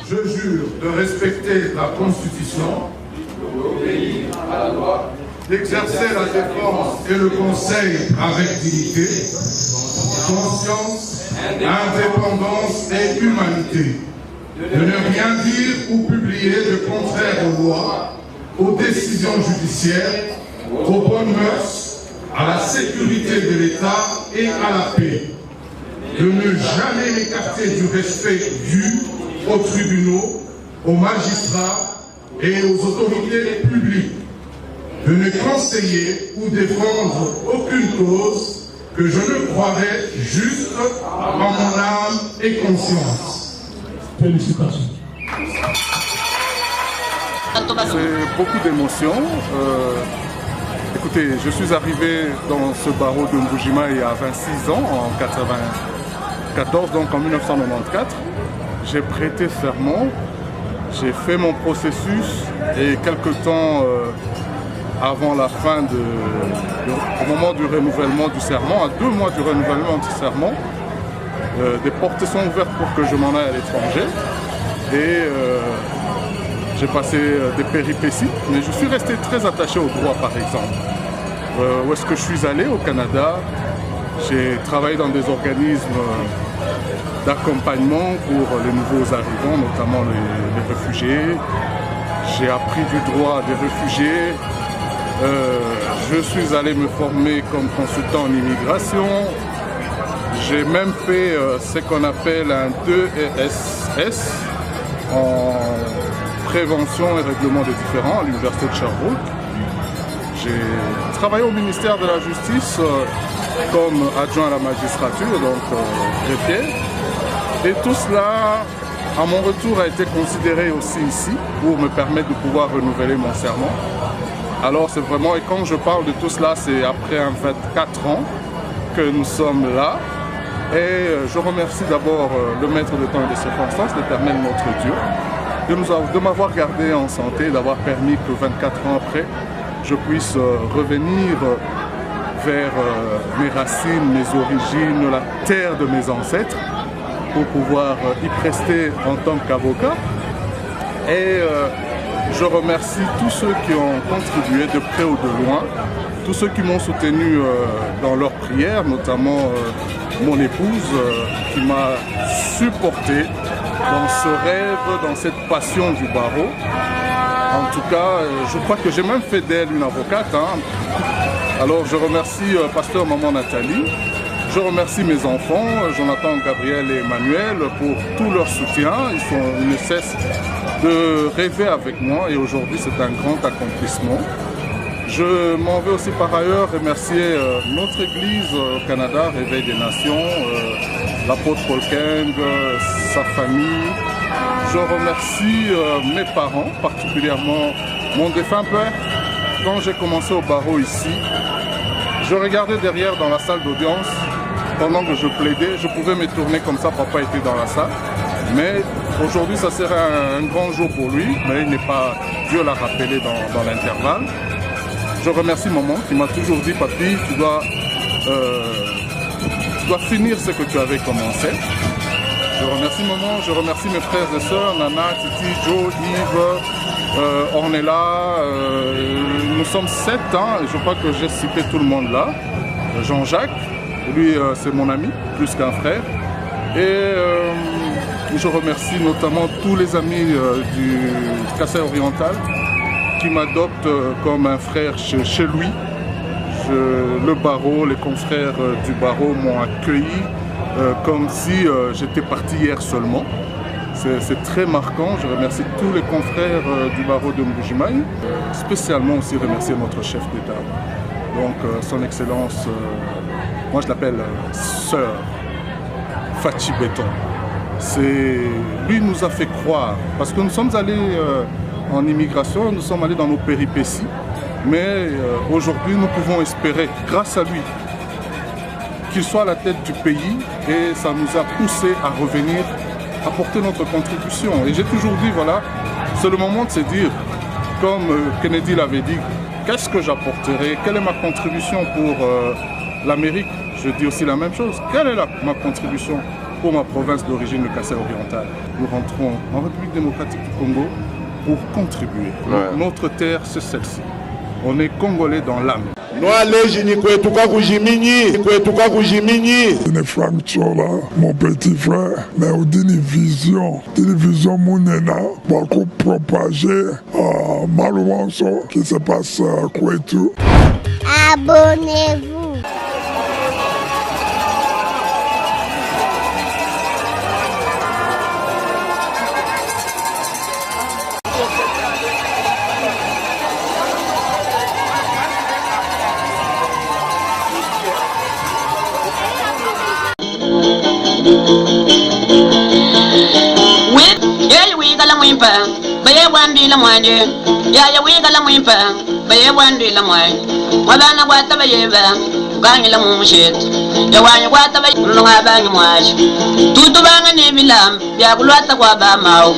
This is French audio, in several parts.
Je jure de respecter la Constitution, d'obéir à la loi, d'exercer la défense et le conseil avec dignité, conscience, indépendance et humanité, de ne rien dire ou publier de contraire aux lois, aux décisions judiciaires, aux bonnes mœurs, à la sécurité de l'État et à la paix, de ne jamais m'écarter du respect dû aux tribunaux, aux magistrats et aux autorités publiques, de ne conseiller ou défendre aucune cause que je ne croirais juste en mon âme et conscience. Félicitations. C'est beaucoup d'émotions. Écoutez, je suis arrivé dans ce barreau de Mbuji-Mayi il y a 26 ans, en 1994, donc en 1994. J'ai prêté serment, j'ai fait mon processus et quelque temps avant la fin au moment du renouvellement du serment, à 2 mois du renouvellement du serment, des portes sont ouvertes pour que je m'en aille à l'étranger et j'ai passé des péripéties, mais je suis resté très attaché au droit par exemple. Où est-ce que je suis allé? Au Canada, j'ai travaillé dans des organismes d'accompagnement pour les nouveaux arrivants, notamment les réfugiés. J'ai appris du droit des réfugiés. Je suis allé me former comme consultant en immigration. J'ai même fait ce qu'on appelle un 2ESS en prévention et règlement des différends à l'université de Sherbrooke. J'ai travaillé au ministère de la Justice comme adjoint à la magistrature, donc greffier. Et tout cela, à mon retour, a été considéré aussi ici pour me permettre de pouvoir renouveler mon serment. Alors c'est vraiment, et quand je parle de tout cela, c'est après 24 ans que nous sommes là. Et je remercie d'abord le maître de temps et des circonstances, l'Éternel notre Dieu, de m'avoir gardé en santé, d'avoir permis que 24 ans après, je puisse revenir vers mes racines, mes origines, la terre de mes ancêtres, pour pouvoir y prester en tant qu'avocat. Et je remercie tous ceux qui ont contribué de près ou de loin, tous ceux qui m'ont soutenu dans leurs prières, notamment mon épouse qui m'a supporté dans ce rêve, dans cette passion du barreau. En tout cas, je crois que j'ai même fait d'elle une avocate. Alors je remercie pasteur Maman Nathalie. Je remercie mes enfants, Jonathan, Gabriel et Emmanuel, pour tout leur soutien. Ils ne cessent de rêver avec moi et aujourd'hui c'est un grand accomplissement. Je m'en vais aussi par ailleurs remercier notre église au Canada, Réveil des Nations, l'apôtre Paul Keng, sa famille. Je remercie mes parents, particulièrement mon défunt père. Quand j'ai commencé au barreau ici, je regardais derrière dans la salle d'audience. Pendant que je plaidais, je pouvais me tourner comme ça, papa était dans la salle. Mais aujourd'hui, ça serait un grand jour pour lui, mais il n'est pas, Dieu l'a rappelé dans l'intervalle. Je remercie maman qui m'a toujours dit, papy, tu dois finir ce que tu avais commencé. Je remercie maman, je remercie mes frères et sœurs, Nana, Titi, Joe, Yves, Ornella. Nous sommes 7 ans et je crois que j'ai cité tout le monde là. Jean-Jacques. Lui, c'est mon ami, plus qu'un frère. Et je remercie notamment tous les amis du Kassai oriental qui m'adoptent comme un frère chez lui. Le barreau, les confrères du barreau m'ont accueilli comme si j'étais parti hier seulement. C'est très marquant. Je remercie tous les confrères du barreau de Mbuji-Mayi. Spécialement aussi remercier notre chef d'État. Donc son excellence, moi je l'appelle sœur Fachi Béton. Lui nous a fait croire, parce que nous sommes allés en immigration, nous sommes allés dans nos péripéties, mais aujourd'hui nous pouvons espérer, grâce à lui, qu'il soit à la tête du pays et ça nous a poussé à revenir apporter notre contribution. Et j'ai toujours dit, voilà, c'est le moment de se dire, comme Kennedy l'avait dit, qu'est-ce que j'apporterai? Quelle est ma contribution pour l'Amérique? je dis aussi la même chose. Quelle est ma contribution pour ma province d'origine, le Kassai oriental? Nous rentrons en République démocratique du Congo pour contribuer. Ouais. Notre terre, c'est celle-ci. On est Congolais dans l'âme. Je suis Frank Chola, mon petit frère, mais on dit une vision monena pour propager malheureusement ce qui se passe à Kouetou. Abonnez-vous. Baye wandi la mwanje ya wiga la mwimpa baye wandi la mwanje wabana gwata baye ba ganyi la mushet ya wanyi gwata baye no ngabanyi mwaje tutu banga ne bilam ya kulwata kwa ba mawo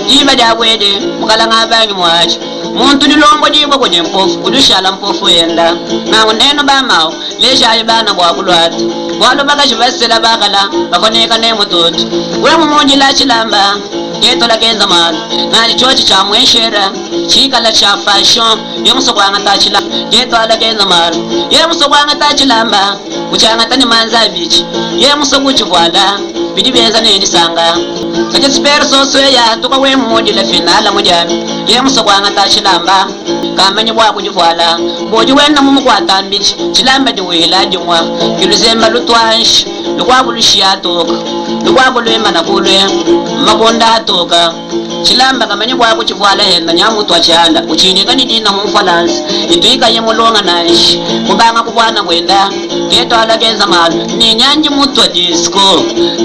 iba da gwede mukala ngabanyi mwaje muntu dilongo dibo kwenye mpofu kudushala mpofu yenda na neno ba mawo lesha bana kwa kulwata walo bagashi basela bakala bakoneka ne mutoto we mumonji la chilamba Keto la kenza man, nani chochi cha mweshera, chika la cha fashion, yemuso kwa ngata chila, keto la kenza man, yemuso kwa ngata chilamba, kucha ngata ni manza bichi, yemuso kuchivwala, bidi beza ni sanga. Kacha spero so ya tuka we mmoja la finala mojami, yemuso kwa ngata chilamba, kama ni bwa kujivwala, boji wena mumu kwa tambichi, chilamba di wehela jumwa, kiluzemba lutwanshi, lukwa bulushia toka, lukwa bulwe manabulwe, magonda toka chilamba kamanye kwa kuchivwala henda nyamutu achala uchinika ni dina mumfalansi ituika yemulonga naishi kubanga kubwana kwenda keto ala kenza malu ni nyanji mutu wa disco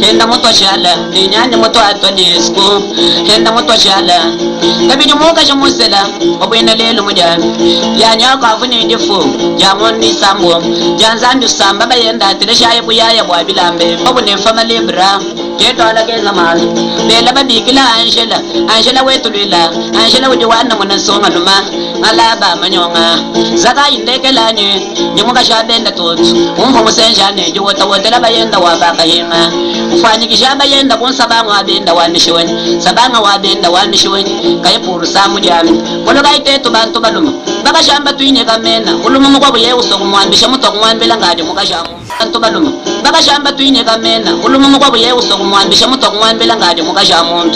henda mutu achala ni nyanji mutu wa disco henda mutu achala kabidi muka chamusela wabwena lelo mujami ya nyaka afuni ndifu jamondi sambo janzandu samba bayenda atireshaye kuyaya bwa bilambe wabune fama libra keto ala kenza malu bela babikila Angela wetulila Angela wudiwana mwana songa luma ngalaba manyonga zaka indeke lanye nyemuka shabenda totu umva musenjane jiwota wotela bayenda wabaka yenga ufanyi kishaba yenda kunsabanga wabenda wanishweni sabanga wabenda wanishweni kayipuru samu jami kolo kaitetu bantu baluma baka shamba tuine kamena uluma mukwabu ye usoku mwambisha mutoku mwambila ngadi mukashamu bantu baluma baka shamba tuine kamena uluma mukwabu ye usoku mwambisha mutoku mwambila ngadi mukashamu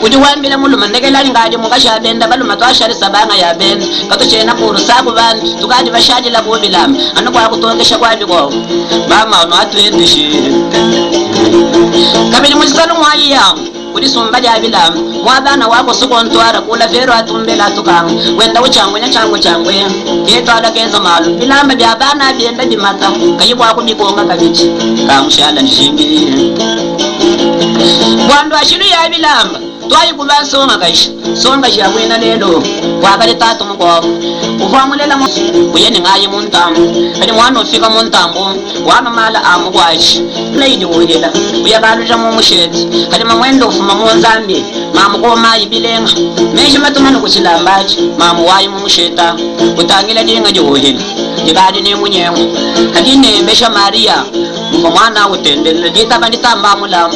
ujiwambila muluma ndekelali ngadi mukashabenda baluma twashali sabanga ya benda katuchena kuru sabu bani tukadi bashadi la kubilama anu kwa kutokesha kwa biko mama ono atuendishi kabili muzikalo mwayi yangu kuri sumba ja bilam mwadana wako sukontwara kula vero atumbela tukanga wenda uchangwe changwe keto ala kenza malu bilamba bya bana bienda dimata kayibwa kubikonga kabichi kamushala nishingi bwandu ashiru ya bilamba twayi kuba songa ya kwena lelo wakale tatu mko ufamulela mu kuyeni ngaye muntambo ali mwana ofika muntambo wana mala amukwachi lady woyela uyabaluja mu musheti kali mamwendo ufuma mu Zambia mamuko mayi bilenga meje matumana kuchilambaji mamu wayi mu musheta utangila dinga jowohela jibadi ne munyengo kali ne besha Maria mu mwana utendele ditaba ditamba mulamu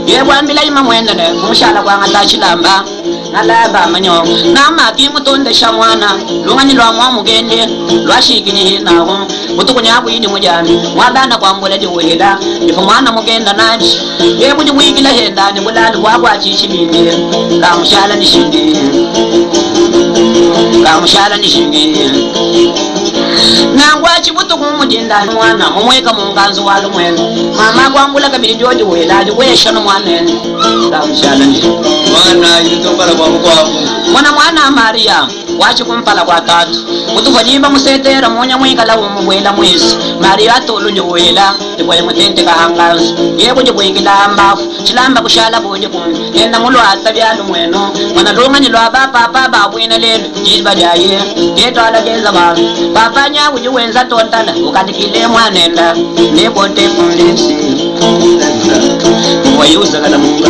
yebwambila ima mwenda ne mushala kwa ngata chilamba nalaba manyo nama kimutonde shamwana lungani lwa mwamugende lwashikini hinaho mutukunyabu yini mujami mwabana kwambula diwehela ifu mwana mugenda naji yebu diwigila henda ni bulali bwabwa chichibindi kamushala nishingi nangwa chibutu kumudinda mwana mumweka munganzo walo mwene mama kwambula kabili jodi wela diwesha no mwanene kamushala nishingi mwana yitokala kwa mkwako mwana Maria wachi kumpala kwa tatu utufanyimba musetera munya mwikala umubwela mwezi Maria atolu nyowela tikwaye mutente kahangazo yebo jibwingila ambafu chilamba kushala bonye kumwe enda mulo atabyalo mweno mwana longa ni lwa papa babwina lelo jiba jaye keto ala genza ba papa nyabu jiwenza tontana ukadikile mwanenda nebote kundesi wayuza kana munga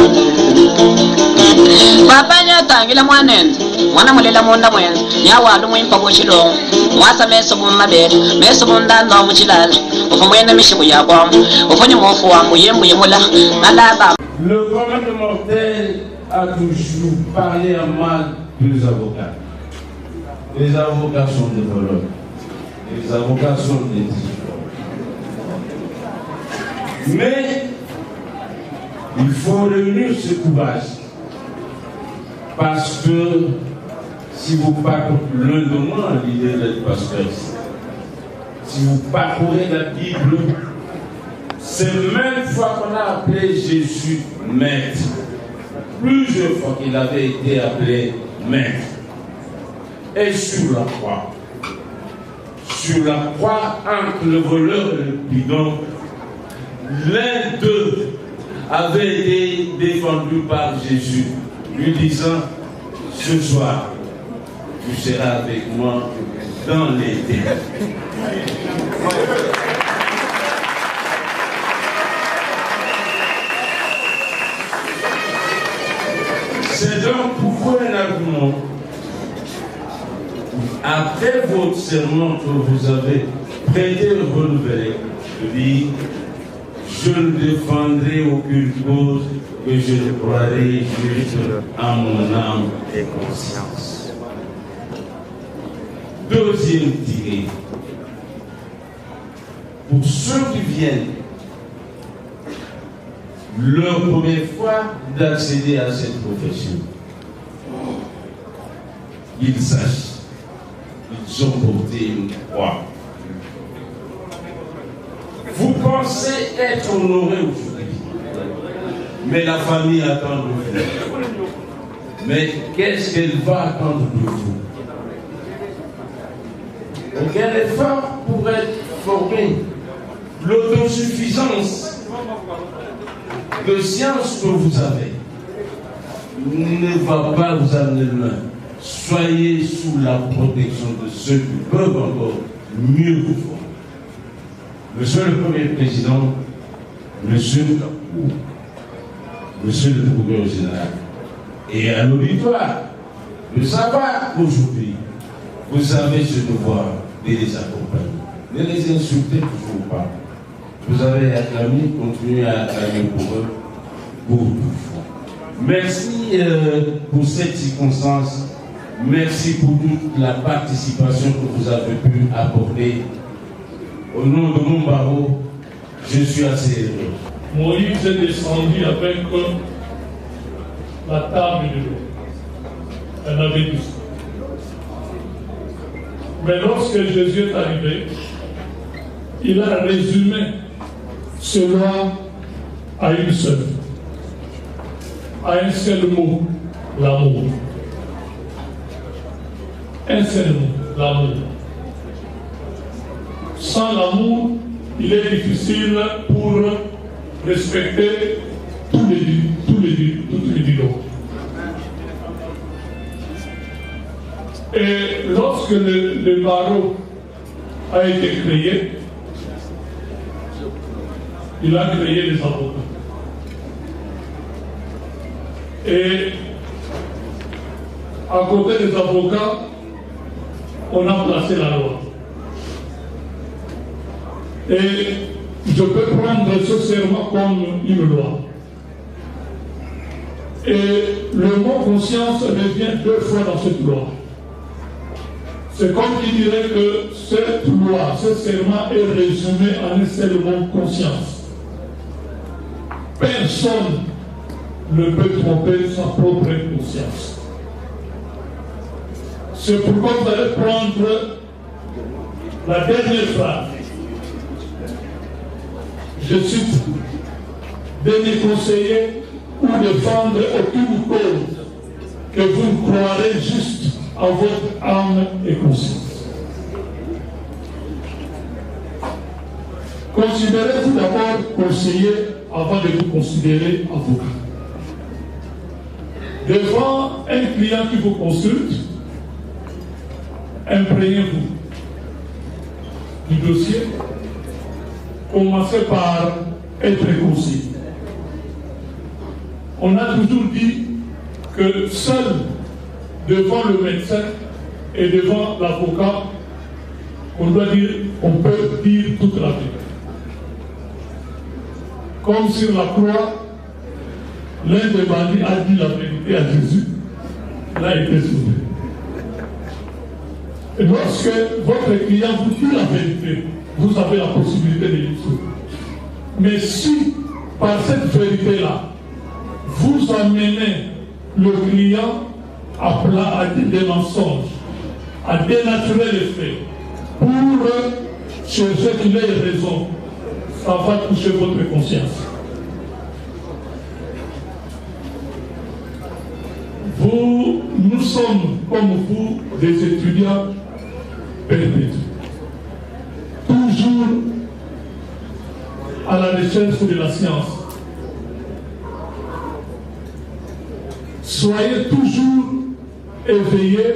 Papa nyatangila mwanenzi mwana mulela munda mwenzi nyawalu mwimpa kuchilongo mwasa meso mumabele meso mundanda muchilala ufu mwene mishibu yakwa ufunye mofu wangu yembu yemula nalaba. Le commun mortel a toujours parlé à mal des avocats. Les avocats sont des voleurs. Les avocats sont des discours. Mais il faut réunir ce courage. Parce que si vous parcourez l'un de moi, l'idée d'être pasteur, si vous parcourez la Bible, c'est même fois qu'on a appelé Jésus maître. Plusieurs fois qu'il avait été appelé maître. Et sur la croix, entre le voleur et le bidon, l'un d'eux avait été défendu par Jésus, lui disant, ce soir, tu seras avec moi dans les ténèbres. C'est donc pour vous un argument. Après votre serment que vous avez prêté et renouvelé, je dis, je ne défendrai aucune cause que je ne croirai juste à mon âme et conscience. Deuxième tiré. Pour ceux qui viennent leur première fois d'accéder à cette profession, ils sachent qu'ils ont porté une croix. Vous pensez être honoré aujourd'hui, mais la famille attend de vous. Mais qu'est-ce qu'elle va attendre de vous? Aucun effort pour être formé. L'autosuffisance de science que vous avez ne va pas vous amener loin. Soyez sous la protection de ceux qui peuvent encore mieux vous former. Monsieur le Premier Président, Monsieur le Capou, Monsieur le Procureur Général, et à l'auditoire, de savoir qu'aujourd'hui, vous avez ce devoir de les accompagner. Ne les insultez toujours pas. Vous avez acclamé, continuez à acclamer pour eux, pour tout. Merci pour cette circonstance. Merci pour toute la participation que vous avez pu apporter. Au nom de mon barreau, je suis assez heureux. Moïse est descendu avec la table de l'eau. Elle avait dit ça. Mais lorsque Jésus est arrivé, il a résumé cela à une seule, à un seul mot, l'amour. Un seul mot, l'amour. Sans l'amour, il est difficile pour respecter toutes les vidéos. Et lorsque le barreau a été créé, il a créé les avocats. Et à côté des avocats, on a placé la loi. Et je peux prendre ce serment comme une loi. Et le mot conscience revient 2 fois dans cette loi. C'est comme qui dirait que cette loi, ce serment est résumé en un seul mot, conscience. Personne ne peut tromper sa propre conscience. C'est pourquoi vous allez prendre la dernière phrase. Je cite, de ne conseiller ou défendre aucune cause que vous croirez juste à votre âme et conscience. Considérez-vous d'abord conseiller avant de vous considérer avocat. Devant un client qui vous consulte, imprégnez-vous du dossier. Commencez par être conseiller. On a toujours dit que seul devant le médecin et devant l'avocat, on peut dire toute la vérité. Comme sur la croix, l'un des bandits a dit la vérité à Jésus, il a été sauvé. Et lorsque votre client vous dit la vérité, vous avez la possibilité de le sauver. Mais si, par cette vérité-là, vous amenez le client à dire des mensonges, à dénaturer les faits, pour chercher qu'il ait raison, ça va toucher votre conscience. Nous sommes, comme vous, des étudiants perpétuels. Toujours à la recherche de la science. Soyez toujours éveillés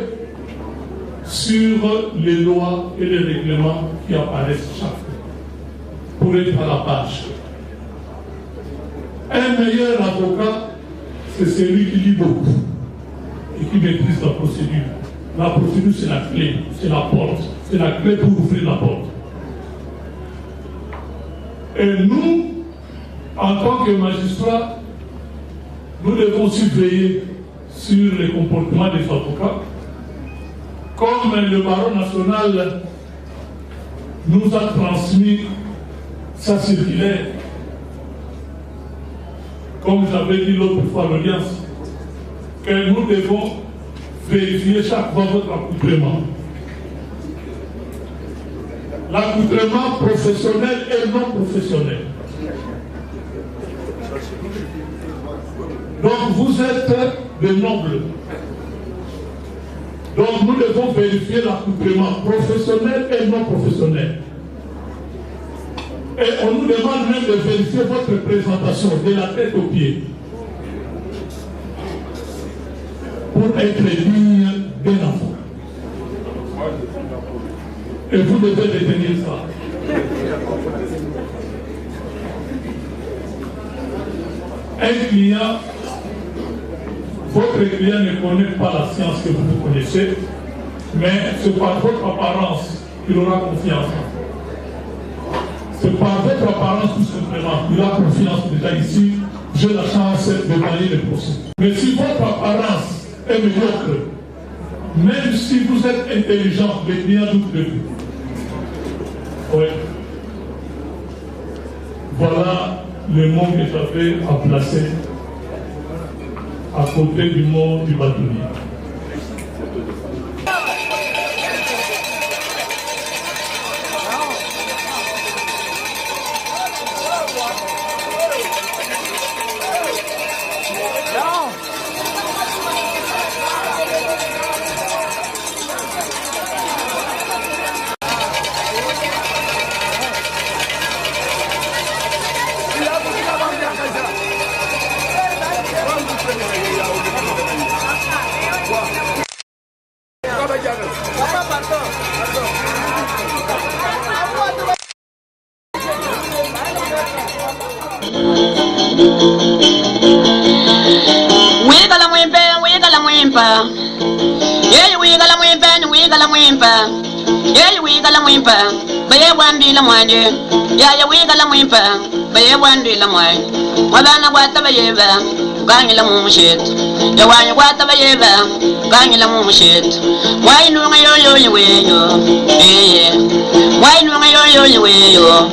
sur les lois et les règlements qui apparaissent chaque fois, pour être à la page. Un meilleur avocat, c'est celui qui lit beaucoup et qui maîtrise la procédure. La procédure, c'est la clé, c'est la porte, c'est la clé pour ouvrir la porte. Et nous, en tant que magistrats, nous devons aussi veiller sur les comportements des avocats. Comme le barreau national nous a transmis sa circulaire, comme j'avais dit l'autre fois à l'audience, que nous devons vérifier chaque fois votre accoutrement. L'accoutrement professionnel et non professionnel. Donc vous êtes des nobles. Donc nous devons vérifier l'accoutrement professionnel et non professionnel. Et on nous demande même de vérifier votre présentation de la tête aux pieds. Pour être digne d'un enfant. Et vous devez retenir ça. Un client, votre client ne connaît pas la science que vous connaissez, mais c'est par votre apparence qu'il aura confiance. C'est par votre apparence tout simplement. Il a confiance déjà ici. J'ai la chance de gagner le procès. Mais si votre apparence est médiocre, même si vous êtes intelligent, les clients doutent de vous. Oui. Voilà le mot que j'avais à placer à côté du mot du bâtonnier. Baye wandi la mwanje ya wiga la mwimpa baye wandi la mwai wabana gwata baye ba ganyi la mumushet ya wanyi gwata baye ba ganyi la mumushet wai nu ngayo yo weyo wai nu ngayo yo weyo